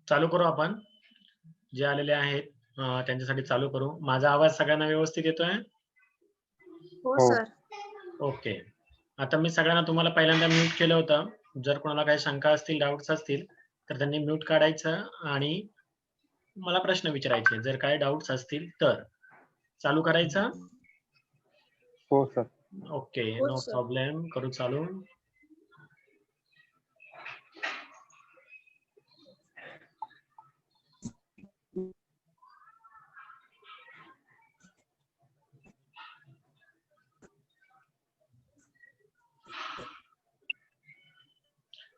चालू करू आपण. जे आलेले आहेत त्यांच्यासाठी चालू करू. माझा आवाज सगळ्यांना व्यवस्थित येतोय? हो हो. सर. ओके. आता मी सगळ्यांना तुम्हाला पहिल्यांदा म्यूट केलं होतं. जर कोणाला काही शंका असतील, डाउट्स असतील, तर त्यांनी म्यूट काढायचं आणि मला प्रश्न विचारायचे. जर काही डाउट्स असतील तर. चालू करायचं? हो सर. ओके. हो नो सर. प्रॉब्लेम. करू चालू.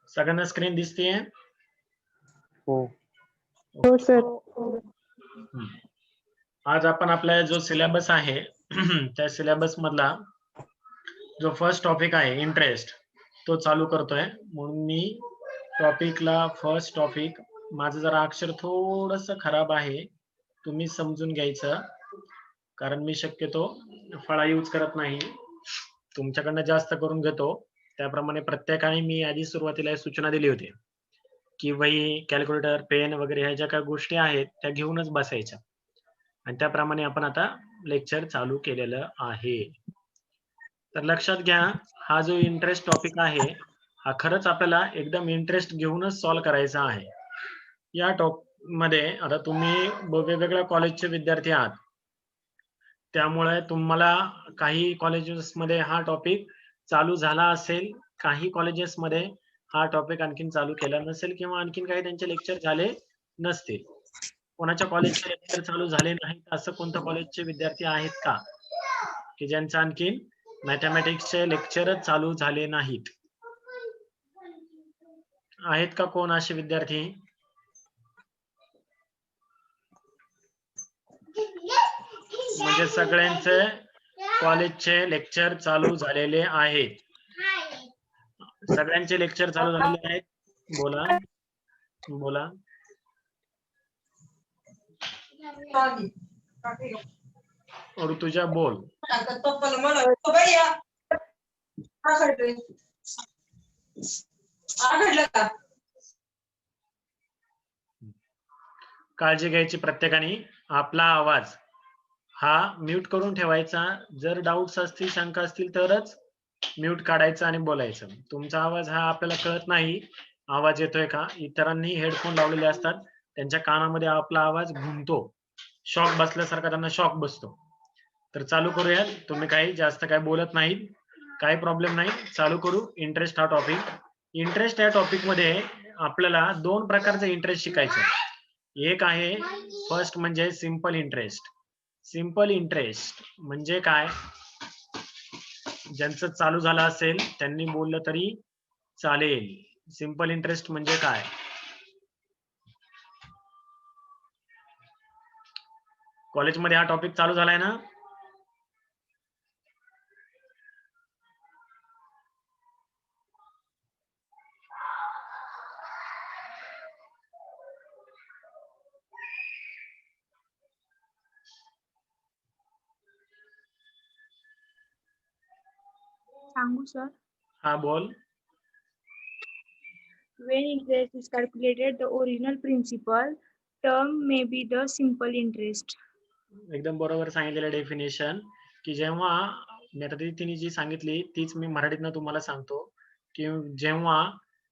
सगळ्यांना स्क्रीन दिसतेय? हो. हो सर. आज आपण आपला जो सिलेबस आहे त्या सिलेबस मधला जो फर्स्ट टॉपिक आहे इंटरेस्ट तो चालू करतोय. म्हणून मी टॉपिकला फर्स्ट टॉपिक, माझं जरा अक्षर थोडंसं खराब आहे, तुम्ही समजून घ्यायचं, कारण मी शक्यतो फळा यूज करत नाही, तुमच्याकडनं जास्त करून घेतो. त्याप्रमाणे प्रत्येकाने मी आधी सुरुवातीला सूचना दिली होती की वही, कॅल्क्युलेटर, पेन वगैरे ह्या ज्या काही गोष्टी आहेत त्या घेऊनच बसायच्या, आणि त्याप्रमाणे आपण आता लेक्चर चालू केलेलं आहे. तर लक्षात घ्या, हा जो इंटरेस्ट टॉपिक आहे हा खरंच आपल्याला एकदम इंटरेस्ट घेऊनच सॉल्व्ह करायचा आहे. या टॉपिक मध्ये आता तुम्ही वेगवेगळ्या कॉलेजचे विद्यार्थी आहात, त्यामुळे तुम्हाला काही कॉलेजेसमध्ये हा टॉपिक चालू झाला असेल, काही कॉलेजेसमध्ये हा टॉपिक आणखीन चालू केला नसेल, किंवा आणखीन काही त्यांचे लेक्चर झाले नसतील. कोणाच्या कॉलेजचे लेक्चर चालू झाले नाहीत असं कोणत्या कॉलेजचे विद्यार्थी आहेत का की ज्यांचं आणखीन मॅथमॅटिक्सचे लेक्चरच चालू झाले नाहीत? आहेत का कोण असे विद्यार्थी? म्हणजे सगळ्यांचे कॉलेजचे लेक्चर चालू झालेले आहेत. सगळ्यांचे लेक्चर चालू झालेले आहेत. बोला बोला. और तुझ्या बोल. काळजी घ्यायची प्रत्येकाने. आपला आवाज हा म्यूट करून ठेवायचा. जर डाऊट्स असतील, शंका असतील तरच म्यूट काढायचं आणि बोलायचं. तुमचा आवाज हा आपल्याला कळत नाही आवाज येतोय का. इतरांनी हेडफोन लावलेले असतात, त्यांच्या कानामध्ये आपला आवाज घुमतो, शॉक बसल्यासारखा त्यांना शॉक बसतो. तर चालू करूया. तुम्ही काही जास्त काय बोलत नाही, काही प्रॉब्लेम नाही. चालू करू. इंटरेस्ट हा टॉपिक. इंटरेस्ट या टॉपिक मध्ये आपल्याला दोन प्रकारचे इंटरेस्ट शिकायचे. एक आहे फर्स्ट म्हणजे सिंपल इंटरेस्ट. सिंपल इंटरेस्ट म्हणजे काय, ज्यांचं चालू झालं असेल त्यांनी बोललं तरी चालेल. सिंपल इंटरेस्ट म्हणजे काय? कॉलेजमध्ये हा टॉपिक चालू झालाय ना? सांगू सर? हा बोल. When interest is calculated, the original principal term may be the simple interest. एकदम बरोबर सांगितलेलं डेफिनेशन, की जेव्हा मी आता तिने जी सांगितली तीच मी मराठीतनं तुम्हाला सांगतो, की जेव्हा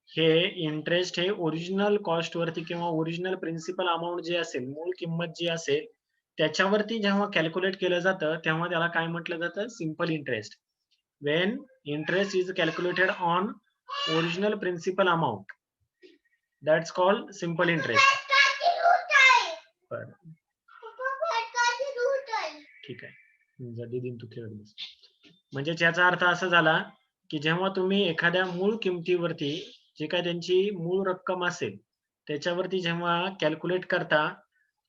हे इंटरेस्ट हे ओरिजिनल कॉस्ट वरती किंवा ओरिजिनल प्रिन्सिपल अमाउंट जे असेल, मूळ किंमत जी असेल त्याच्यावरती जेव्हा कॅल्क्युलेट केलं जातं तेव्हा त्याला काय म्हटलं जातं? Simple interest. when interest is calculated on original principal amount, that's called simple interest. ठीक आहे, दीदी तू खेळत बस. म्हणजे याचा अर्थ असा झाला की जेव्हा तुम्ही एखाद्या मूळ किमतीवरती जे काय त्यांची मूळ रक्कम असेल त्याच्यावरती जेव्हा कॅल्क्युलेट करता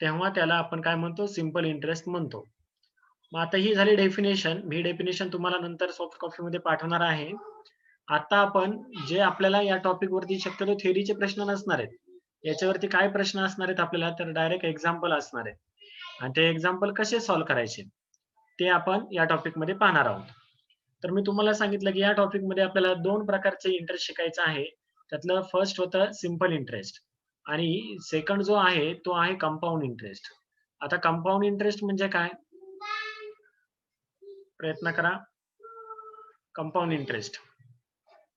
तेव्हा त्याला आपण काय म्हणतो? सिंपल इंटरेस्ट म्हणतो. मग आता ही झाली डेफिनेशन. ही डेफिनेशन तुम्हाला नंतर सॉफ्ट कॉपी मध्ये पाठवणार आहे. आता आपण जे आपल्याला या टॉपिक वरती शक्यतो थेअरीचे प्रश्न नसणार आहेत, याच्यावरती काय प्रश्न असणार आहेत आपल्याला, तर डायरेक्ट एक्झाम्पल असणार आहेत, आणि ते एक्झाम्पल कसे सॉल्व्ह करायचे ते आपण या टॉपिक मध्ये पाहणार आहोत. तर मी तुम्हाला सांगितलं की या टॉपिक मध्ये आपल्याला दोन प्रकारचे इंटरेस्ट शिकायचं आहे. त्यातलं फर्स्ट होतं सिंपल इंटरेस्ट आणि सेकंड जो आहे तो आहे कंपाऊंड इंटरेस्ट. आता कंपाऊंड इंटरेस्ट म्हणजे काय? प्रयत्न करा. Compound interest.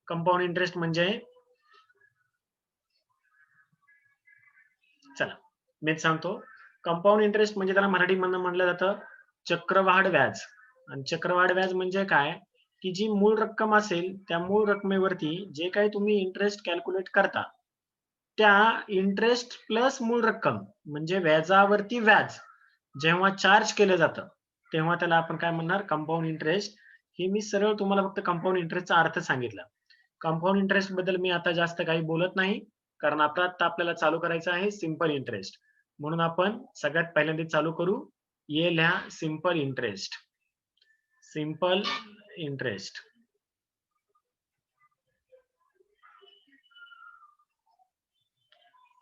कंपाऊंड इंटरेस्ट म्हणजे चला मीच सांगतो. कंपाऊंड इंटरेस्ट म्हणजे त्याला मराठीमध्ये म्हटलं जातं चक्रवाढ व्याज. आणि चक्रवाढ व्याज म्हणजे काय? की जी मूळ रक्कम असेल त्या मूळ रकमेवरती जे काही तुम्ही इंटरेस्ट कॅल्क्युलेट करता त्या इंटरेस्ट प्लस मूळ रक्कम म्हणजे व्याजावरती व्याज जेव्हा चार्ज केलं जातं तेव्हा त्याला आपण काय म्हणणार? Compound interest. हे मी सरळ तुम्हाला फक्त कंपाऊंड इंटरेस्टचा अर्थ सांगितला. कंपाऊंड इंटरेस्ट बद्दल मी आता जास्त काही बोलत नाही कारण आता आपल्याला चालू करायचं आहे सिंपल इंटरेस्ट. म्हणून आपण सगळ्यात पहिल्यांदा चालू करू. ये लिहा simple interest. Simple interest.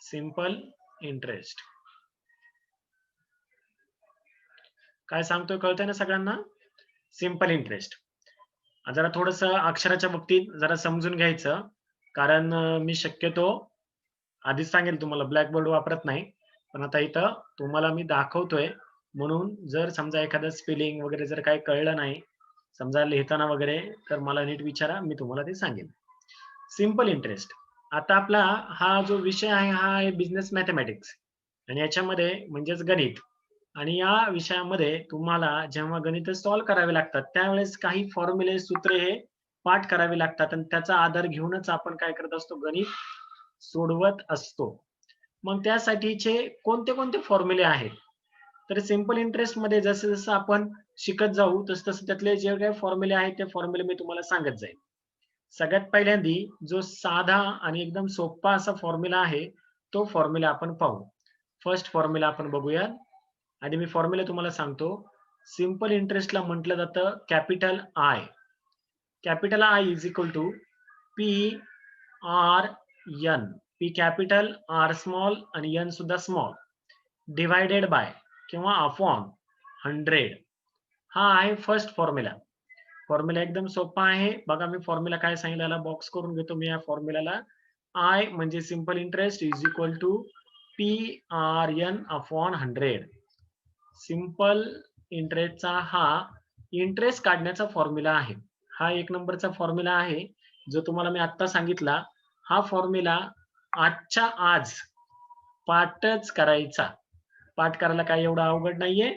Simple interest. काय सांगतोय कळतंय ना सगळ्यांना? Simple interest. जरा थोडंसं अक्षराच्या बाबतीत जरा समजून घ्यायचं कारण मी शक्यतो आधीच सांगेल तुम्हाला ब्लॅकबोर्ड वापरत नाही. पण आता इथं तुम्हाला मी दाखवतोय म्हणून जर समजा एखादं स्पेलिंग वगैरे जर काही कळलं नाही समजा लिहिताना वगैरे तर मला नीट विचारा मी तुम्हाला ते सांगेन. Simple interest. आता आपला हा जो विषय आहे हा आहे बिझनेस मॅथमॅटिक्स आणि याच्यामध्ये म्हणजेच गणित. आणि या विषयामध्ये तुम्हाला जेव्हा गणित सॉल्व्ह करावे लागतात त्यावेळेस काही फॉर्म्युले सूत्रे हे पाठ करावे लागतात आणि त्याचा आधार घेऊनच आपण काय करत असतो? गणित सोडवत असतो. मग त्यासाठीचे कोणते कोणते फॉर्म्युले आहेत? तर सिंपल इंटरेस्ट मध्ये जसं जसं आपण शिकत जाऊ तसं त्यातले जे काही फॉर्म्युले आहेत ते फॉर्म्युले मी तुम्हाला सांगत जाईल. सगळ्यात पहिल्यांदी जो साधा आणि एकदम सोपा असा फॉर्म्युला आहे तो फॉर्म्युला आपण पाहू. फर्स्ट फॉर्म्युला आपण बघूया. आणि मी फॉर्म्युला तुम्हाला सांगतो. सिंपल इंटरेस्टला म्हटलं जातं capital I. Capital I is equal to P R N. P capital, R small आणि एन सुद्धा स्मॉल डिवायडेड बाय किंवा अपॉन 100. हा आहे फर्स्ट फॉर्म्युला. फॉर्म्युला एकदम सोपा आहे. बघा मी फॉर्म्युला काय सांगितलेला बॉक्स करून घेतो मी या फॉर्म्युलाला. आय म्हणजे simple interest is equal to P R N upon 100. Simple इंटरेस्टचा हा इंटरेस्ट काढण्याचा फॉर्म्युला आहे. हा एक नंबरचा फॉर्म्युला आहे जो तुम्हाला मी आता सांगितला. हा फॉर्म्युला आजच्या आज पाठच करायचा. पाठ करायला काही एवढं अवघड नाहीये.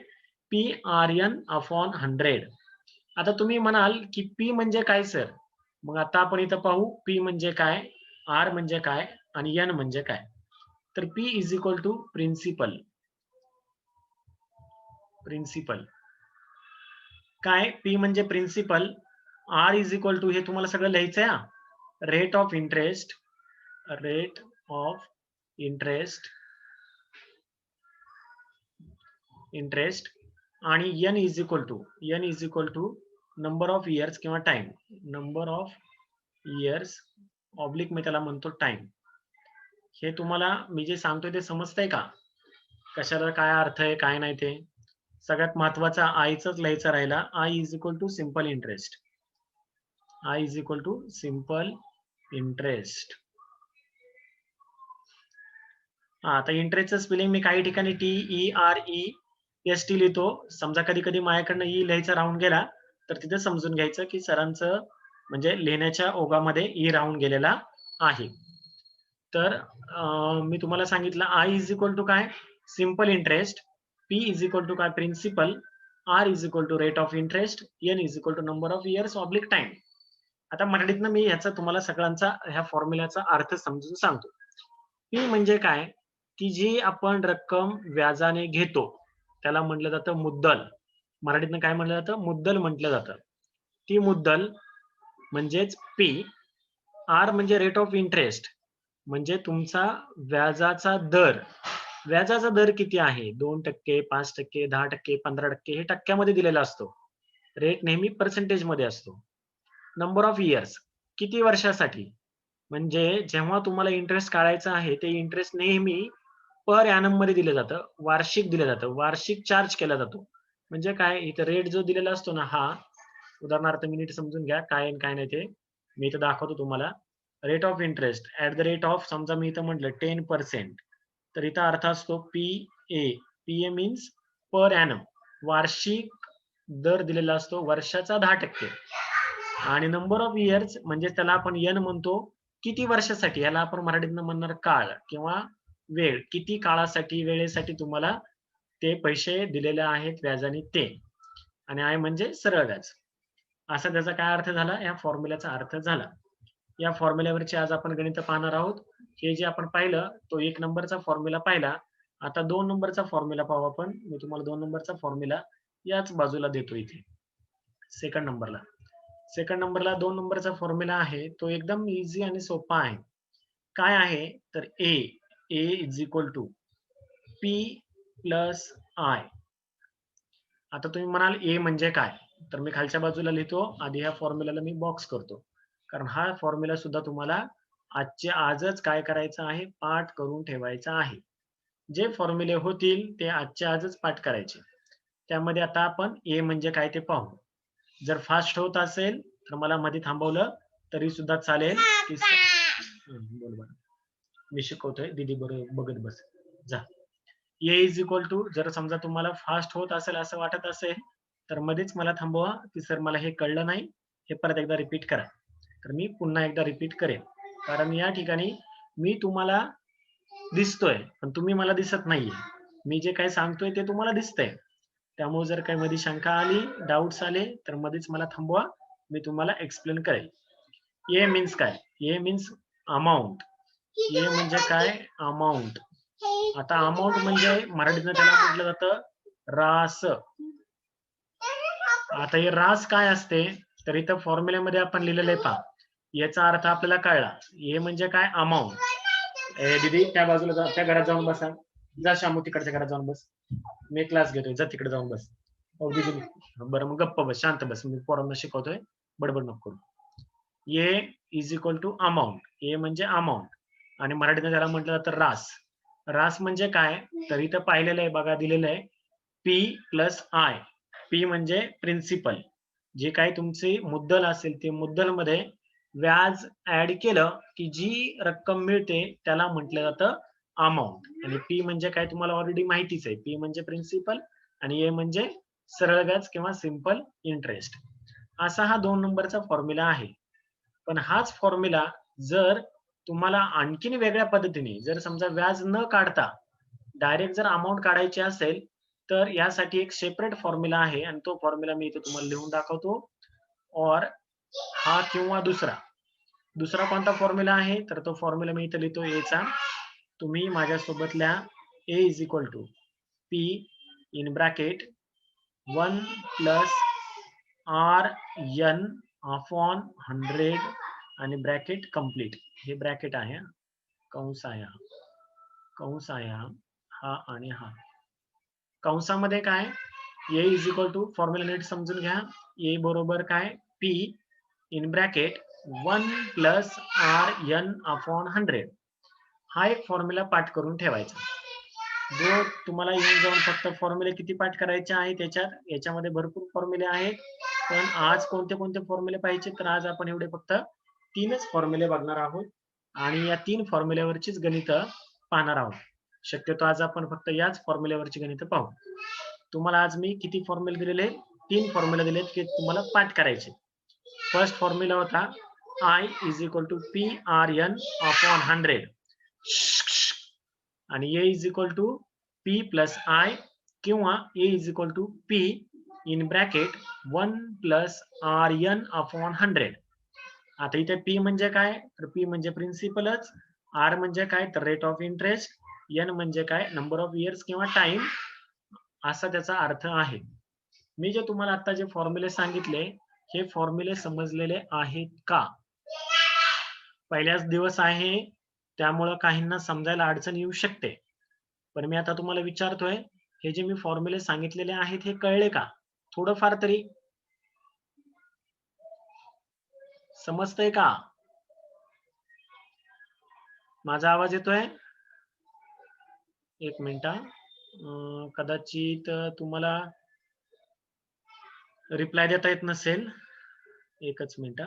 P R N upon 100. आता तुम्ही म्हणाल की पी म्हणजे काय सर? मग आता आपण इथं पाहू पी म्हणजे काय, आर म्हणजे काय आणि एन म्हणजे काय. तर P is equal to principal. Principal काय? पी म्हणजे principal. R is equal to हे तुम्हाला सगळं लिहायचंय हा. Rate of interest. Rate of interest. Interest आणि N is equal to number of years किंवा time. Number of years oblique मी त्याला म्हणतो टाइम. हे तुम्हाला मी जे सांगतोय ते समजतंय का? कशाला काय अर्थ आहे काय नाही ते. सगळ्यात महत्वाचा आयचंच लिहायचं राहिला. I is equal to simple interest. I is equal to simple interest. आता इंटरेस्टचं स्पेलिंग मी काही ठिकाणी TEREST लिहितो. समजा कधी कधी माझ्याकडनं ई लिहायचा राहून गेला तर तिथे समजून घ्यायचं की सरांचं म्हणजे लिहिण्याच्या ओघामध्ये ई राहून गेलेला आहे. तर मी तुम्हाला सांगितलं आय इज इक्वल टू काय? Simple interest. P is equal to काय? Principal. R is equal to rate of interest. N is equal to number of years oblique time. आता मराठीतनं मी ह्याचा तुम्हाला सगळ्यांचा ह्या फॉर्म्युल्याचा अर्थ समजून सांगतो. पी म्हणजे काय? की जी आपण रक्कम व्याजाने घेतो त्याला म्हटलं जातं मुद्दल. मराठीतनं काय म्हटलं जातं? मुद्दल म्हटलं जातं. ती मुद्दल म्हणजेच पी. आर म्हणजे रेट ऑफ इंटरेस्ट म्हणजे तुमचा व्याजाचा दर. व्याजाचा दर किती आहे? 2%, 5%, 10%, 15% हे टक्क्यामध्ये दिलेला असतो. रेट नेहमी पर्सेंटेज मध्ये असतो. नंबर ऑफ इयर्स किती वर्षासाठी म्हणजे जेव्हा तुम्हाला इंटरेस्ट काढायचा आहे ते इंटरेस्ट नेहमी पर ॲनम मध्ये दिलं जातं. वार्षिक दिलं जातं. वार्षिक चार्ज केला जातो. म्हणजे काय? इथं रेट जो दिलेला असतो ना हा उदाहरणार्थ मी नीट समजून घ्या काय आणि काय नाही ते मी इथं दाखवतो तुम्हाला. Rate of interest at the rate of समजा मी इथं म्हटलं 10%. तर इथं अर्थ असतो PA. PA means per annum, वार्षिक दर दिलेला असतो वर्षाचा 10%. आणि नंबर ऑफ इयर्स म्हणजे त्याला आपण एन म्हणतो, किती वर्षासाठी, याला आपण मराठीतनं म्हणणार काळ किंवा वेळ, किती काळासाठी, वेळेसाठी तुम्हाला ते पैसे दिलेले आहेत व्याजाने ते. आणि आय म्हणजे सरळ व्याज. असा त्याचा काय अर्थ झाला, या फॉर्म्युल्याचा अर्थ झाला. या फॉर्म्युल्यावरची आज आपण गणित पाहणार आहोत. हे जे आपण पाहिलं तो 1 नंबरचा फॉर्म्युला पाहिला. आता 2 नंबरचा फॉर्म्युला पाहू आपण. मी तुम्हाला 2 नंबरचा फॉर्म्युला याच बाजूला देतो इथे. सेकंड नंबरला. सेकंड नंबरला 2 नंबरचा फॉर्म्युला आहे. तो एकदम इझी आणि सोपा आहे. काय आहे तर A is equal to P plus I. आता तुम्ही म्हणाल A म्हणजे काय? तर मी खालच्या बाजूला लिहितो. आधी ह्या फॉर्म्युल्याला मी बॉक्स करतो. कारण हा फॉर्म्युला सुद्धा तुम्हाला आजच काय करायचं आहे, पाठ करून ठेवायचा आहे. जे फॉर्म्युले होतील ते आजच पाठ करायचे. त्यामध्ये आता आपण A म्हणजे काय ते पाहू. जर फास्ट होत असेल तर मला मध्ये थांबवलं तरी सुद्धा चालेल. बोल बरं. मी शिकवतोय, दीदी बरोबर बघत बस. जा. A इज इक्वल टू, जर समजा तुम्हाला फास्ट होत असेल असं वाटत असेल तर मध्येच मला थांबवा की सर मला हे कळलं नाही, हे परत एकदा रिपीट करा. तर मी पुन्हा एकदा रिपीट करेन. कारण या ठिकाणी मी तुम्हाला दिसतोय पण तुम्ही मला दिसत नाहीये. मी जे काही सांगतोय ते तुम्हाला दिसतंय. त्यामुळे जर काही मध्ये शंका आली, डाऊट्स आले तर मध्येच मला थांबवा, मी तुम्हाला एक्सप्लेन करेल. A मीन्स काय? A means amount. A म्हणजे काय? अमाऊंट. आता अमाऊंट म्हणजे मराठीतनं त्याला म्हटलं जातं रास. आता हे रास काय असते तर इथं फॉर्म्युल्यामध्ये आपण लिहिलेलं आहे पहा. याचा अर्थ आपल्याला कळला. A म्हणजे काय? अमाऊंट. दीदी त्या बाजूला जा, त्या घरात जाऊन बसा. जा शामू तिकडच्या घरात जाऊन बस. मी क्लास घेतोय, जा तिकडे जाऊन बस. दीदी बरं मग गप्प बस, शांत बस, मी पोरांना शिकवतोय, बडबड नको करू. A is equal to amount. A म्हणजे अमाऊंट आणि मराठीत त्याला म्हटलं जातं रास. रास म्हणजे काय तर इथं पाहिलेलं आहे बघा, दिलेलं आहे P प्लस I. P म्हणजे प्रिन्सिपल. जे काही तुमचे मुद्दल असेल ते मुद्दलमध्ये व्याज ऍड केलं की जी रक्कम मिळते त्याला म्हटलं जातं अमाऊंट. आणि P म्हणजे काय तुम्हाला ऑलरेडी माहितीच आहे. P म्हणजे प्रिन्सिपल आणि A म्हणजे सरळ व्याज किंवा सिंपल इंटरेस्ट. असा हा 2 नंबरचा फॉर्म्युला आहे. पण हाच फॉर्म्युला जर तुम्हाला आणखीन वेगळ्या पद्धतीने, जर समजा व्याज न काढता डायरेक्ट जर अमाऊंट काढायची असेल तर यासाठी एक सेपरेट फॉर्म्युला आहे आणि तो फॉर्म्युला मी इथे तुम्हाला लिहून दाखवतो. और हा किंवा दुसरा कोणता फॉर्म्युला आहे तर तो फॉर्म्युला मी इथे लिहितो A चा. तुम्ही माझ्यासोबत लिहा. A is equal to P in bracket 1 plus RN upon 100 आणि ब्रॅकेट कंप्लीट. हे ब्रॅकेट आहे, कंस आहे, कंस आहे हा आणि हा. कंसामध्ये काय A is equal to, formula नीट समजून घ्या. A बरोबर काय P in bracket 1 plus RN upon 100. हा एक फॉर्म्युला पाठ करून ठेवायचा. जो तुम्हाला येऊन जाऊन फक्त फॉर्म्युले किती पाठ करायचे आहे याच्यामध्ये भरपूर फॉर्म्युले आहेत. पण आज कोणते कोणते फॉर्म्युले पाहिजे तर आज आपण एवढे फक्त 3च फॉर्म्युले बघणार आहोत आणि या 3 फॉर्म्युल्यावरचीच गणित पाहणार आहोत. शक्यतो आज आपण फक्त याच फॉर्म्युल्यावरची गणित पाहू. तुम्हाला आज मी किती फॉर्म्युले दिलेले? 3 फॉर्म्युले दिलेत की तुम्हाला पाठ करायचे. फर्स्ट फॉर्म्युला होता I is equal to PRN upon 100 आणि A is equal to P plus I किंवा A is equal to P in bracket 1 plus RN upon 100. आता इथे P म्हणजे काय तर P म्हणजे प्रिन्सिपलच, R म्हणजे काय तर रेट ऑफ इंटरेस्ट, N म्हणजे काय नंबर ऑफ इयर्स किंवा टाइम, असा त्याचा अर्थ आहे. मी जे तुम्हाला आता जे फॉर्म्युले सांगितले हे फॉर्म्युले समजलेले आहेत का? पहिल्याच दिवस आहे त्यामुळं काहींना समजायला अडचण येऊ शकते. पण मी आता तुम्हाला विचारतोय, हे जे मी फॉर्म्युले सांगितलेले आहेत हे कळले का? थोडंफार तरी समजतंय का? माझा आवाज येतोय? एक मिनिट. कदाचित तुम्हाला रिप्लाय देता येत नसेल. एकच मिनिट.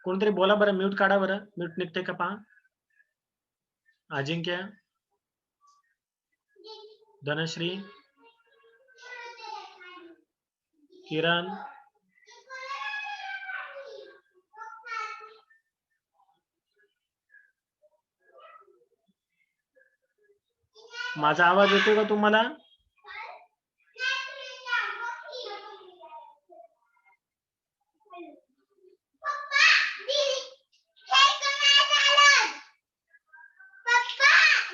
कोणतरी बोला बरं, म्यूट काढा बरं, म्यूट निघते का पहा. अजिंक्य, धनश्री, किरण, माझा आवाज येतोय का तुम्हाला?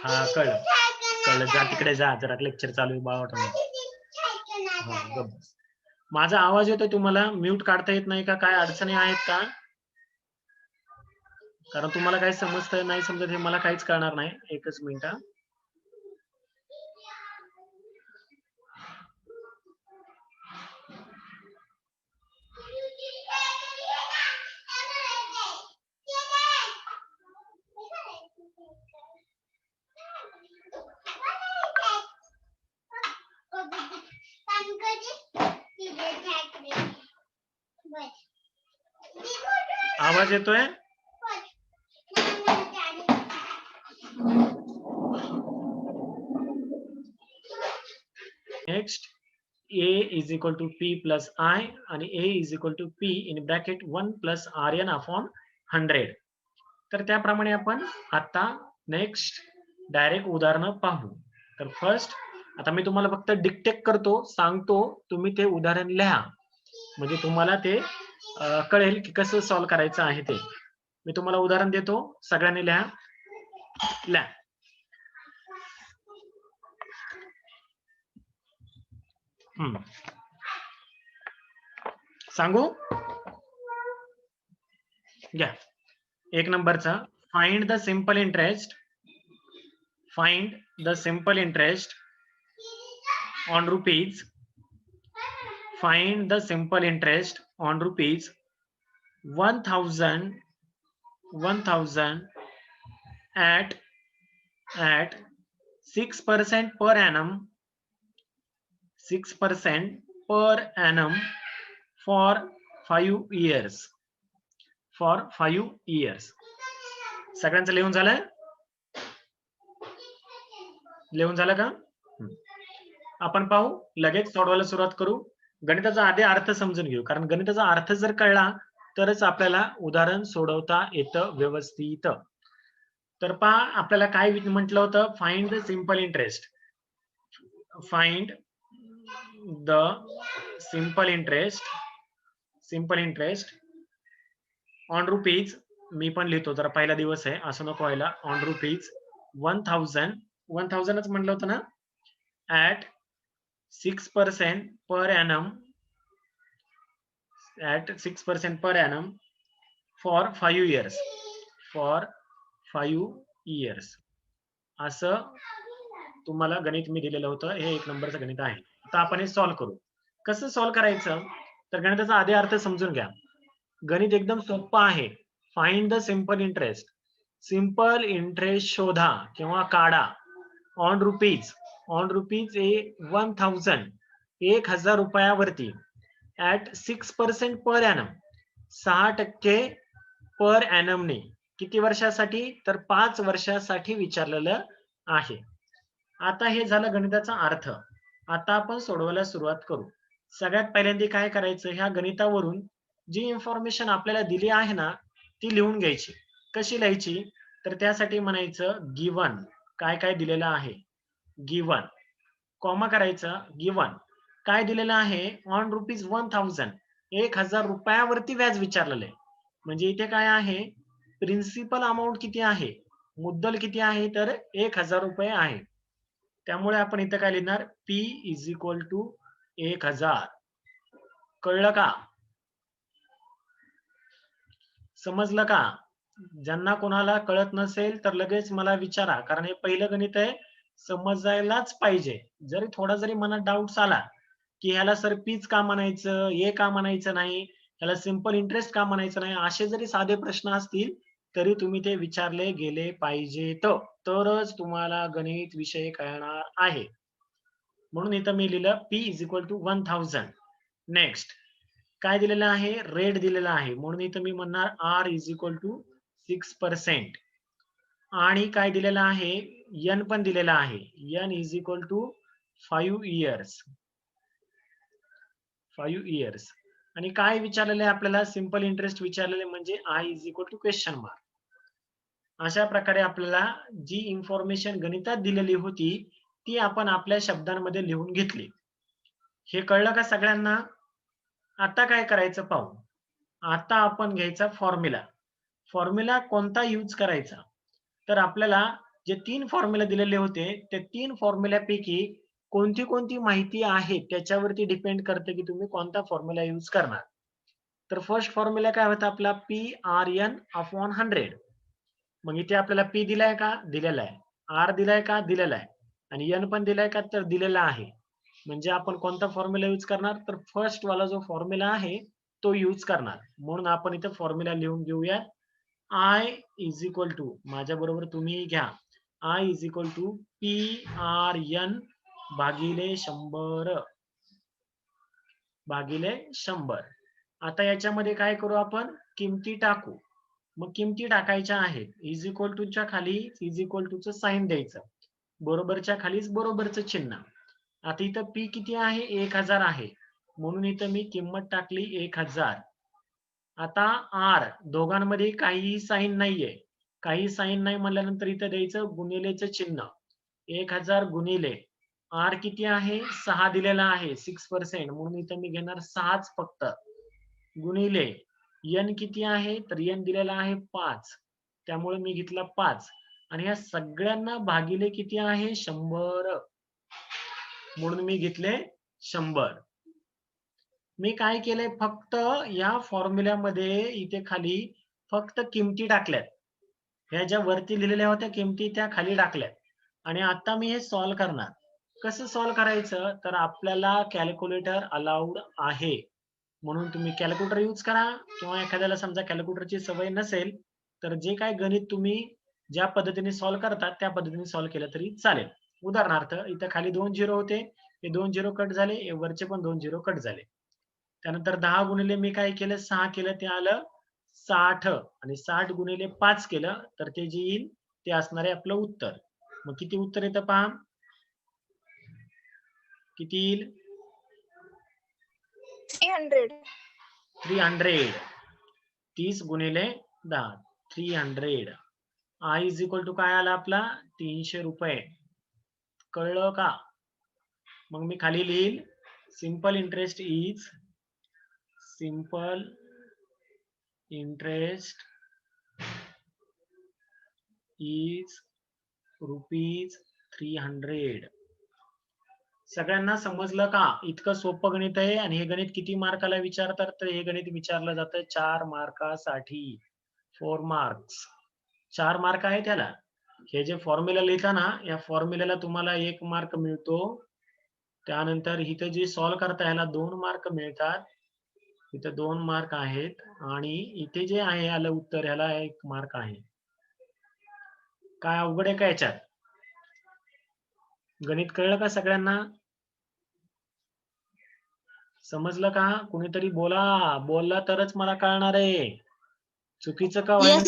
हा कळलं कळलं, जा तिकडे जा, जरा लेक्चर चालू आहे बाळा. माझा आवाज येतोय तुम्हाला? म्यूट काढता येत नाही का? काय अडचणी आहेत का? कारण तुम्हाला काही समजतंय नाही समजत हे मला काहीच कळणार नाही. एकच मिनिट. आवाज येतोय? Next, A is equal to P plus I आणि A is equal to P in bracket 1 plus RN upon 100. तर त्याप्रमाणे आपण आता नेक्स्ट डायरेक्ट उदाहरणं पाहू. तर फर्स्ट आता मी तुम्हाला फक्त डिक्टेट करतो, सांगतो, तुम्ही ते उदाहरण लिहा, म्हणजे तुम्हाला ते कळेल की कसं सॉल्व्ह करायचं आहे ते. मी तुम्हाला उदाहरण देतो, सगळ्यांनी लिहा. लिहा. सांगू घ्या. एक नंबरचा, find the simple interest, find the simple interest on rupees, find the simple interest on rupees 1000 at 6% per annum, 6% per annum for 5 years. For 5 years. सगळ्यांचं लिहून झालंय? लिहून झालं का? आपण पाहू, लगेच सोडवायला सुरुवात करू. गणिताचा आधी अर्थ समजून घेऊ, कारण गणिताचा अर्थ जर कळला तरच आपल्याला उदाहरण सोडवता येतं व्यवस्थित. तर पहा, आपल्याला काय म्हटलं होतं? Find the simple interest. Find the simple interest on rupees. मी पण लिहितो, जरा पहिला दिवस आहे असं नको व्हायला. ऑन रुपीज 1000च म्हटलं होतं ना, at 6% per annum, at 6% per annum for 5 years. For 5 years. असं तुम्हाला गणित मी दिलेलं होतं. हे एक नंबरचं गणित आहे. आता आपण हे सॉल्व्ह करू. कसं सॉल्व्ह करायचं? तर गणिताचा आधी अर्थ समजून घ्या. गणित एकदम सोपं आहे. Find the simple interest. Simple interest शोधा किंवा काढा ऑन रुपीज. ऑन रुपीज 1000, 1000 रुपयावरती ऍट 6% पर ॲनम, 6% पर ॲनमने. किती वर्षासाठी? तर 5 वर्षासाठी विचारलेलं आहे. आता हे झालं गणिताचा अर्थ. आता आपण सोडवायला सुरुवात करू. सगळ्यात पहिल्यांदा काय करायचं? ह्या गणितावरून जी इन्फॉर्मेशन आपल्याला दिली आहे ना, ती लिहून घ्यायची. कशी लिहायची? तर त्यासाठी म्हणायचं गिवन. काय काय दिलेलं आहे? गिवन. कॉमा करायचा. गिवन काय दिलेलं आहे? ऑन रुपीज 1000, 1000 रुपयावरती व्याज विचारलेलं आहे. म्हणजे इथे काय आहे? प्रिन्सिपल अमाऊंट किती आहे? मुद्दल किती आहे? तर 1000 रुपये आहे. त्यामुळे आपण इथं काय लिहिणार? P is equal to 1000. कळलं का? समजलं का? ज्यांना कोणाला कळत नसेल तर लगेच मला विचारा, कारण हे पहिलं गणित आहे, समजायलाच पाहिजे. जरी थोडा जरी मनात डाऊट्स आला की ह्याला सर पीच का म्हणायचं, हे का म्हणायचं नाही, ह्याला सिंपल इंटरेस्ट का म्हणायचं नाही, असे जरी साधे प्रश्न असतील तरी तुम्ही ते विचारले गेले पाहिजेत, तरच तुम्हाला गणित विषय कळणार आहे. म्हणून इथं मी लिहिलं P is equal to 1000. Next, काय दिलेलं आहे, रेट दिलेला आहे, म्हणून इथं मी म्हणणार R इज इक्वल टू 6%. आणि काय दिलेलं आहे, N पण दिलेला आहे, N is equal to 5 years. 5 years. आणि काय विचारलेलं आहे आपल्याला, सिंपल इंटरेस्ट विचारलेले म्हणजे I is equal to question mark. अशा प्रकारे आपल्याला जी इन्फॉर्मेशन गणितात दिलेली होती ती आपण आपल्या शब्दांमध्ये लिहून घेतली. हे कळलं का सगळ्यांना? आता काय करायचं पाहू. आता आपण घ्यायचा फॉर्म्युला. फॉर्म्युला कोणता यूज करायचा, तर आपल्याला जे 3 फॉर्म्युला दिलेले होते त्या 3 फॉर्म्युल्यापैकी कोणती कोणती माहिती आहे त्याच्यावरती डिपेंड करते की तुम्ही कोणता फॉर्म्युला यूज करणार. तर फर्स्ट फॉर्म्युला काय होता आपला, PRN अपॉन 100. मग इथे आपल्याला P दिलाय का, दिलेला आहे. R दिलाय का, दिलेला आहे. आणि N पण दिलाय का, तर दिलेला आहे. म्हणजे आपण कोणता फॉर्म्युला यूज करणार, तर फर्स्ट वाला जो फॉर्म्युला आहे तो यूज करणार. म्हणून आपण इथे फॉर्म्युला लिहून घेऊया. I इज इक्वल टू, माझ्या बरोबर तुम्ही घ्या, I is equal to PRN भागिले 100 भागिले 100. आता याच्यामध्ये काय करू आपण, किमती टाकू. मग किमती टाकायच्या आहेत. इज इक्वल टू च्या खाली इज इक्वल टू चं साइन द्यायचं, बरोबरच्या खालीच बरोबरचं चिन्ह. आता इथं P किती आहे, 1000 आहे, म्हणून इथं मी किंमत टाकली 1000. आता R, दोघांमध्ये काहीही साइन नाहीये, काही साइन नाही म्हणल्यानंतर इथं द्यायचं गुणिलेचं चिन्ह. 1000 गुणिले R किती आहे, 6 दिलेला आहे, 6%, म्हणून इथं मी घेणार 6च फक्त, गुणिले N किती आहे, तर N दिलेला आहे 5, त्यामुळे मी घेतला 5. आणि या सगळ्यांना भागिले किती आहे, 100, म्हणून मी घेतले 100. मी काय केलंय, फक्त या फॉर्म्युल्यामध्ये इथे खाली फक्त किमती टाकल्यात. ह्या ज्या वरती लिहिलेल्या होत्या किमती त्या खाली टाकल्यात. आणि आता मी हे सॉल्व्ह करणार. कसं सॉल्व्ह करायचं, तर आपल्याला कॅल्क्युलेटर अलाउड आहे, म्हणून तुम्ही कॅल्क्युलेटर यूज करा. किंवा एखाद्याला समजा कॅल्क्युलेटरची सवय नसेल तर जे काय गणित तुम्ही ज्या पद्धतीने सॉल्व्ह करतात त्या पद्धतीने सॉल्व्ह केलं तरी चालेल. उदाहरणार्थ इथं खाली 2 झिरो होते, हे 2 झिरो कट झाले, हे वरचे पण 2 झिरो कट झाले. त्यानंतर 10 गुणिले मी काय केलं, 6 केलं, ते आलं 60. आणि 60 गुणिले 5 केलं तर ते जे येईल ते असणार आहे आपलं उत्तर. मग किती उत्तर येतं पहा, किती येईल, 300. 30 गुणिले 10, 300. I इज इक्वल टू काय आला आपला, 300 रुपये. कळलं का? मग मी खाली लिहिल, सिंपल इंटरेस्ट इज रुपीज 300. सगळ्यांना समजलं का? इतकं सोपं गणित आहे. आणि हे गणित किती मार्काला विचारतात, तर हे गणित विचारलं जातं 4 मार्कासाठी. 4 मार्क्स, 4 मार्क आहे त्याला. हे जे फॉर्म्युला लिहिता ना, या फॉर्म्युल्याला तुम्हाला 1 मार्क मिळतो. त्यानंतर इथं जे सॉल्व्ह करता याला 2 मार्क मिळतात, इथं 2 मार्क आहेत. आणि इथे जे आहे याला उत्तर, ह्याला 1 मार्क आहे. काय अवघड आहे का याच्यात? गणित कळलं का सगळ्यांना? समजलं का? कुणीतरी बोला, बोलला तरच मला कळणार आहे. चुकीचं का व्हायला?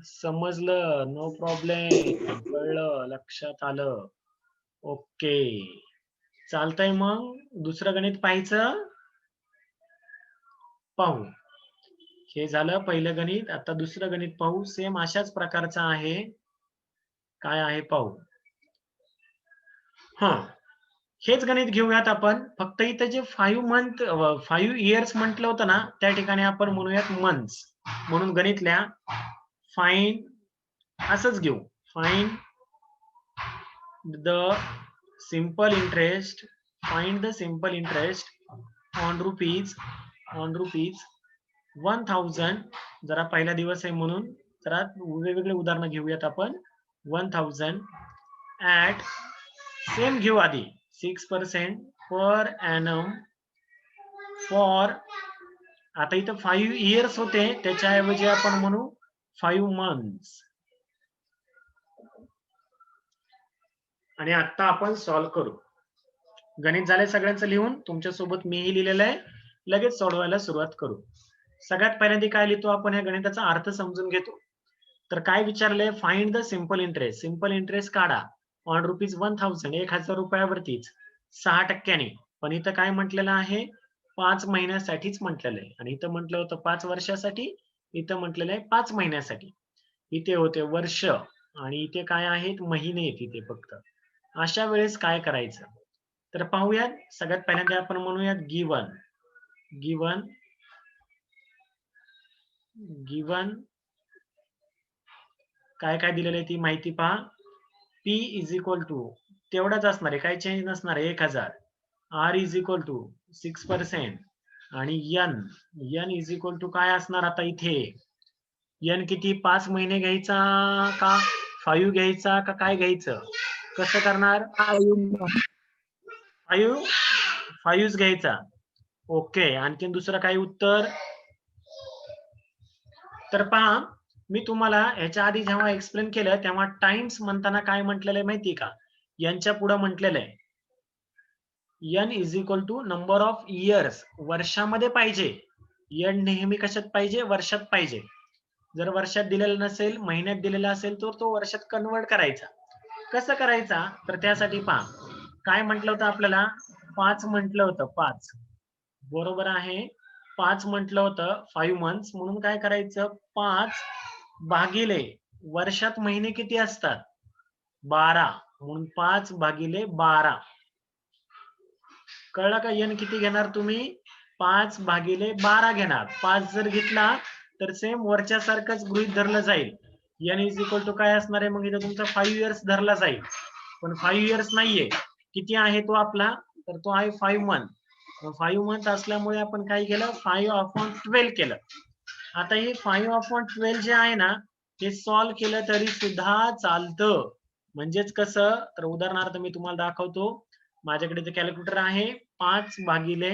समजलं, नो प्रॉब्लेम, कळलं, लक्षात आलं. ओके, चालतंय. मग दुसरं गणित पाहायचं, पाहू. हे झालं पहिलं गणित. आता दुसरं गणित पाहू, सेम अशाच प्रकारचं आहे. काय आहे पाहू. हेच गणित घेऊयात आपण, फक्त इथं जे 5 इयर्स म्हटलं होतं ना, त्या ठिकाणी आपण म्हणूयात मंथ्स. म्हणून गणित लिहा, फाइंड, असंच घेऊ, find the simple interest, find the simple interest on rupees 1000. जरा पहिला दिवस आहे म्हणून जरा वेगवेगळे उदाहरणं घेऊयात आपण. 1000 ऍट, सेम घेऊ आधी, 6% पर एनम फॉर, आता इथं 5 इयर्स होते, त्याच्याऐवजी आपण म्हणू 5 मंथ्स. आणि आता आपण सॉल्व्ह करू. गणित झाले सगळ्यांचं लिहून, तुमच्या सोबत मीही लिहिलेलं आहे. लगेच सोडवायला सुरुवात करू. सगळ्यात पहिल्यांदा काय लिहितो आपण, या गणिताचा अर्थ समजून घेतो. तर काय विचारलंय, find the simple interest. Simple interest काढा ऑन ₹1000 1000 रुपयावरतीच 6%. पण इथं काय म्हटलेलं आहे, 5 महिन्यासाठीच म्हटलेलं आहे. आणि इथं म्हटलं होतं 5 वर्षासाठी, इथं म्हटलेलं आहे 5 महिन्यासाठी. इथे होते वर्ष आणि इथे काय आहेत, महिने आहेत इथे फक्त. अशा वेळेस काय करायचं, तर पाहूयात. सगळ्यात पहिल्यांदा आपण म्हणूयात गिवन. गिवन गिवन काय काय दिलेलं आहे ती माहिती पहा. P इज इक्वल टू तेवढाच असणार आहे, काही चेंज नसणार आहे 1000. R इज इक्वल टू 6% आणि N इज इक्वल टू काय असणार आता इथे, N किती, 5 महिने घ्यायचा का 5 घ्यायचा का काय घ्यायचं, कसं करणार, 5 घ्यायचा. ओके, आणखीन दुसरं काही उत्तर. तर पहा, मी तुम्हाला ह्याच्या आधी जेव्हा एक्सप्लेन केलं तेव्हा टाइम्स म्हणताना काय म्हटलेलं आहे माहिती का, यांच्या पुढे म्हटलेलं आहे N is equal to number of years. वर्षामध्ये पाहिजे, N नेहमी कशात पाहिजे, वर्षात पाहिजे. जर वर्षात दिलेलं नसेल, महिन्यात दिलेला असेल तर तो वर्षात कन्वर्ट करायचा. कसं करायचा, तर त्यासाठी पहा काय म्हटलं होतं आपल्याला, 5 म्हटलं होतं, 5 बरोबर आहे. 5 म्हटलं होतं 5 मंथ्स, म्हणून काय करायचं, 5 भागिले वर्षात महिने किती असतात, 12, म्हणून 5 भागिले 12. कळलं का, N किती घेणार तुम्ही, 5 भागिले 12 घेणार. 5 जर घेतला तर सेम वरच्या सारखंच गृहीत धरलं जाईल. N इज इक्वल टू काय असणार आहे, मग इथं तुमचा 5 इयर्स धरला जाईल. पण 5 इयर्स नाहीये, किती आहे तो आपला, तर तो आहे 5 मंथ. 5 मंथ असल्यामुळे आपण काय केलं, 5/12 केलं. आता हे 5/12 जे आहे ना, हे सॉल्व्ह केलं तरी सुद्धा चालतं. म्हणजेच कसं, तर उदाहरणार्थ मी तुम्हाला दाखवतो. माझ्याकडे ते कॅल्क्युलेटर आहे. 5 भागिले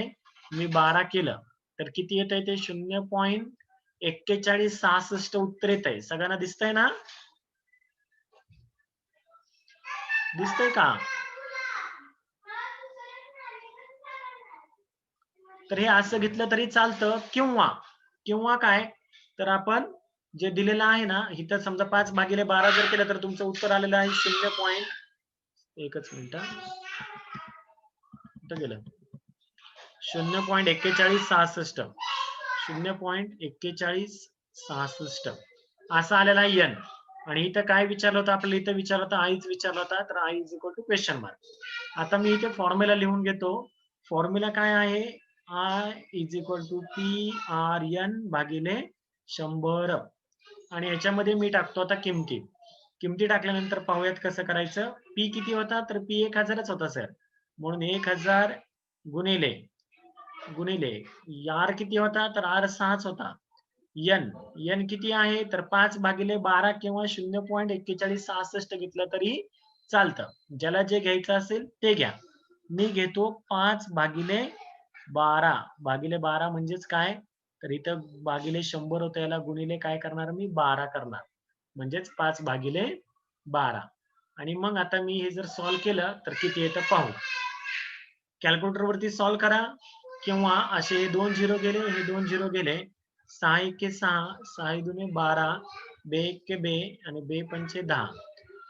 मी 12 केलं तर किती येत आहे, ते 0.4166 उत्तर येत आहे. सगळ्यांना दिसतंय ना, दिसतंय का. तर हे असं घेतलं तरी चालतं, किंवा काय, तर आपण जे दिलेलं आहे ना, इथं समजा 5 भागिले 12 जर केलं तर तुमचं उत्तर आलेलं आहे 0. एकच मिनिट, कुठं गेलं, 0.4166 0.4166 असा आलेला आहे N. आणि इथं काय विचारलं होतं आपल्याला, इथं विचारलं होतं आईच विचारलं होता, तर I is equal to question mark. आता मी इथे फॉर्म्युला लिहून घेतो. फॉर्म्युला काय आहे, I is equal to PRN भागिले 100. आणि याच्यामध्ये मी टाकतो आता किमती टाकल्यानंतर पाहूयात कसं करायचं. P किती होता, तर P 1000च होता सर, म्हणून 1000 गुणिले R किती होता, तर R 6च होता. N किती आहे, तर 5 भागिले 12 किंवा 0.4166 घेतलं तरी चालतं. ज्याला जे घ्यायचं असेल ते घ्या. मी घेतो 5 भागिले 12 म्हणजेच काय, तर इथं भागिले 100 होतं, याला गुणिले काय करणार मी, 12 करणार, म्हणजेच 5 भागिले 12. आणि मग आता मी हे जर सॉल्व्ह केलं तर किती येतं पाहू. कॅल्क्युलेटर वरती सॉल्व्ह करा, किंवा असे 2 0 गेले, हे 2 0 गेले, 6 1 6, 6 2 12, 2 1 2 आणि 2 5 10.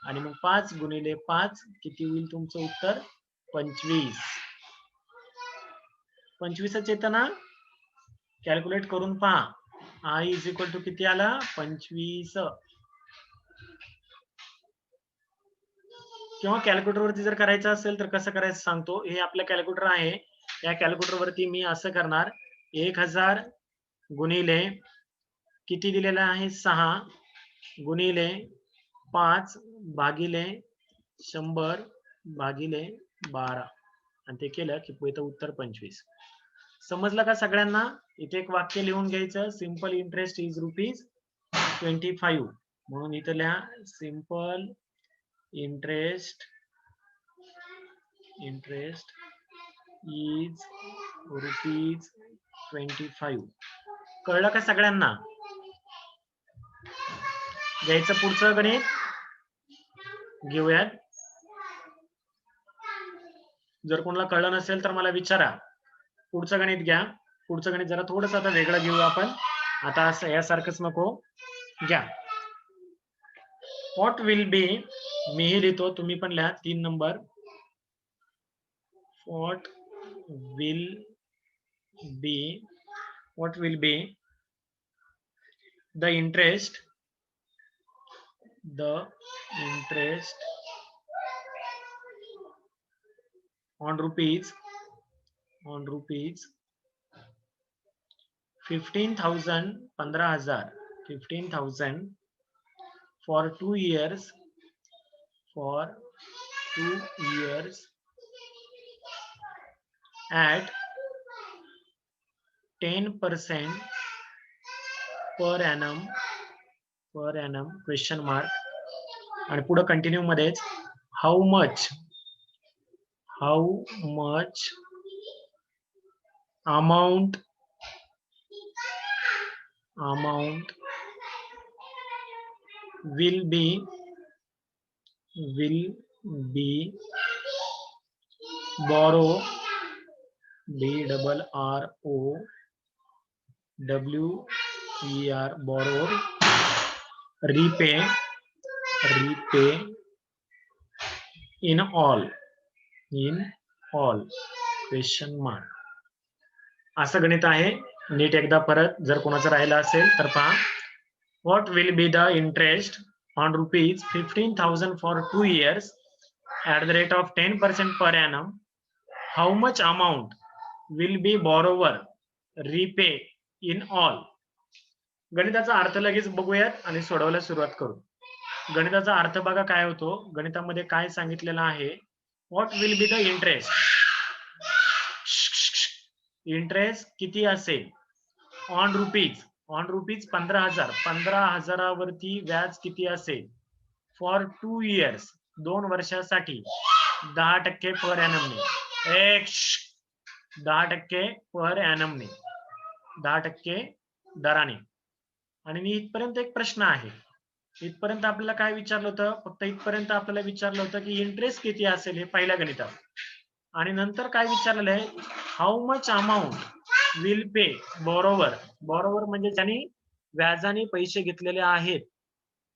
आणि मग 5 गुणिले 5 किती होईल तुमचं उत्तर, 25. 25च येतं ना, कॅल्क्युलेट करून पहा. I इज इक्वल टू किती आला, 25. किंवा कॅल्क्युलेटर वरती जर करायचं असेल तर कसं करायचं सांगतो. हे आपलं कॅल्क्युलेटर आहे, या कॅल्क्युलेटर वरती मी असं करणार, 1000 गुणिले किती दिलेलं आहे, 6 गुणिले 5 भागिले 100 भागिले 12 आणि ते केलं की इथं उत्तर 25. समजलं का सगळ्यांना. इथे एक वाक्य लिहून घ्यायचं, सिंपल इंटरेस्ट इज ₹25. म्हणून इथं लिहा, सिंपल इंटरेस्ट इज ₹25. कळलं का सगळ्यांना. घ्यायचं पुढचं गणित घेऊयात. जर कोणाला कळलं नसेल तर मला विचारा. पुढचं गणित घ्या. पुढचं गणित जरा थोडंसं आता वेगळं घेऊया आपण. आता असं यासारखंच नको घ्या. व्हॉट विल बी, मीही लिहितो तुम्ही पण लिहा 3 number. What will be the interest on rupees 15,000 for 2 years at 10% per annum question mark. आणि पुढे कंटिन्यू मध्येच how much amount will be borrow borrowed repay in all question mark. असं गणित आहे. नीट एकदा परत जर कोणाचं राहिलं असेल तर पहा. What will be the interest on rupees 15,000 for 2 years at the rate of 10% per annum. How much amount will be borrower repay in all. गणिताचा अर्थ लगेच बघूयात आणि सोडवायला सुरुवात करू. गणिताचा अर्थ बघा काय होतो. गणितामध्ये काय सांगितलेलं आहे. What will be the interest किती असेल ऑन रुपीज 15,000 वरती व्याज किती असेल फॉर 2 years 2 वर्षासाठी 10% पर एनम ने 10% पर एनम ने 10% दराने. आणि इथपर्यंत एक प्रश्न आहे. इथपर्यंत आपल्याला काय विचारलं होतं. फक्त इथपर्यंत आपल्याला विचारलं होतं की इंटरेस्ट किती असेल हे पहिल्या गणितात. आणि नंतर काय विचारलेलं आहे. How much amount will pay borrower म्हणजे ज्यांनी व्याजाने पैसे घेतलेले आहेत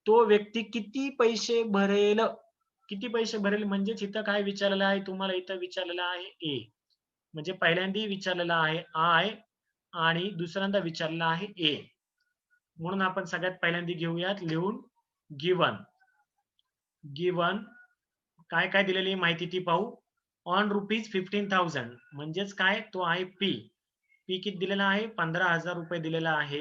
तो व्यक्ती किती पैसे भरेल म्हणजे इथं काय विचारलेलं आहे. तुम्हाला इथं विचारलेलं आहे ए. म्हणजे पहिल्यांदा विचारलेलं आहे आय आणि दुसऱ्यांदा विचारलेलं आहे ए. म्हणून आपण सगळ्यात पहिल्यांदा घेऊयात लिहून गिवन काय काय दिलेली माहिती ती पाहू. ऑन रुपीज 15,000 म्हणजेच काय तो आहे पी किती दिलेला आहे 15,000 रुपये दिलेला आहे.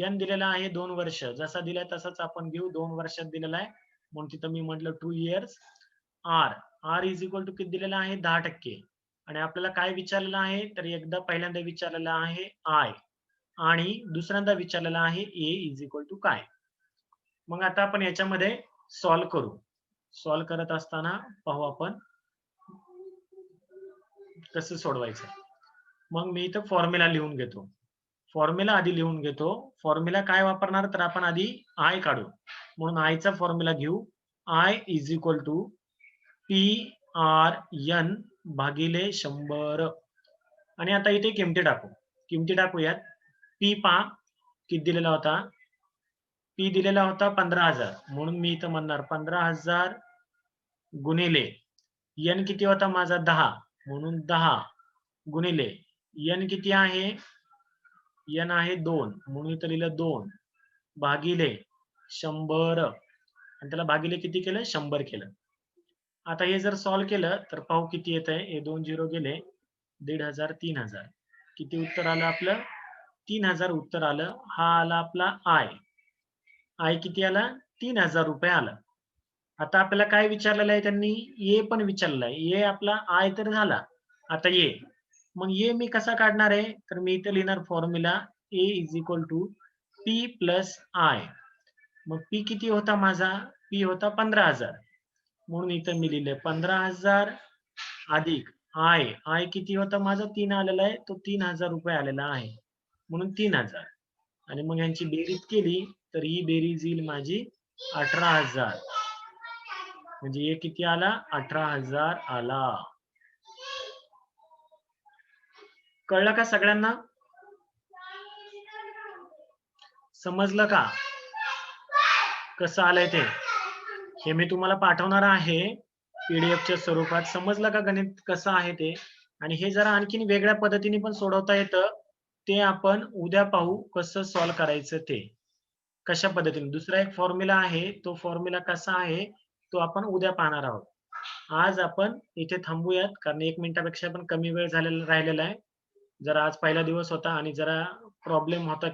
एन दिलेला आहे 2 वर्ष. जसा दिलाय तसाच आपण घेऊ. 2 वर्षात दिलेला आहे म्हणून तिथं मी म्हटलं 2 years. R is equal to किती दिलेला आहे 10%. आणि आपल्याला काय विचारलेलं आहे तर एकदा पहिल्यांदा विचारलेलं आहे आय आणि दुसऱ्यांदा विचारलेलं आहे ए इज इक्वल टू काय. मग आता आपण याच्यामध्ये सॉल्व करू. सॉल्व करत असताना पाहू आपण कसं सोडवायचं. मग मी इथं फॉर्म्युला लिहून घेतो. फॉर्म्युला काय वापरणार तर आपण आधी आय काढू. म्हणून आयचा फॉर्म्युला घेऊ. I is equal to PRN भागिले 100. आणि आता इथे किमती टाकूयात. पी पा किती दिलेला होता. पी दिलेला होता 15,000 म्हणून मी इथं म्हणणार 15,000 गुणिले एन किती होता माझा 10 म्हणून 10 गुणिले एन किती आहे एन आहे 2 म्हणून इथं लिहिलं 2 भागिले 100 आणि त्याला भागिले किती केलं 100 केलं. आता हे जर सॉल्व केलं तर पाहू किती येत आहे. हे 2 0 गेले 1,500 3,000 किती उत्तर आलं आपलं 3,000 उत्तर आलं. हा आला आपला आय किती आला 3,000 रुपये आला. आता आपल्याला काय विचारलेलं आहे त्यांनी ए पण विचारलेलं आहे. ए आपला आय तर झाला. आता ए मग ए मी कसा काढणार आहे तर मी इथे लिहिणार formula A is equal to P plus I. मग पी किती होता माझा पी होता 15,000 म्हणून इथं मी लिहिलं 15,000 अधिक आय किती होता माझा 3 आलेला आहे तो 3,000 रुपये आलेला आहे म्हणून 3,000. आणि मग यांची बेरीज केली तर ही बेरीज येईल माझी 18,000 म्हणजे हे किती आला 18,000 आला. कळलं का सगळ्यांना? समजलं का कसं आलंय ते? हे मी तुम्हाला पाठवणार आहे पीडीएफच्या स्वरूपात. समजलं का गणित कसं आहे ते? आणि हे जरा आणखीन वेगळ्या पद्धतीने पण सोडवता येतं. ते आपण उद्या पाहू कसं सॉल्व्ह करायचं ते. कशा पद्धतीने. दुसरा एक फॉर्म्युला आहे. तो फॉर्म्युला कसा आहे तो आपण उद्या पाहणार आहोत. आज आपण इथे थांबूयात कारण 1 मिनिटापेक्षा पण कमी वेळ राहिलेला आहे. जरा आज पहिला दिवस होता आणि जरा प्रॉब्लेम होता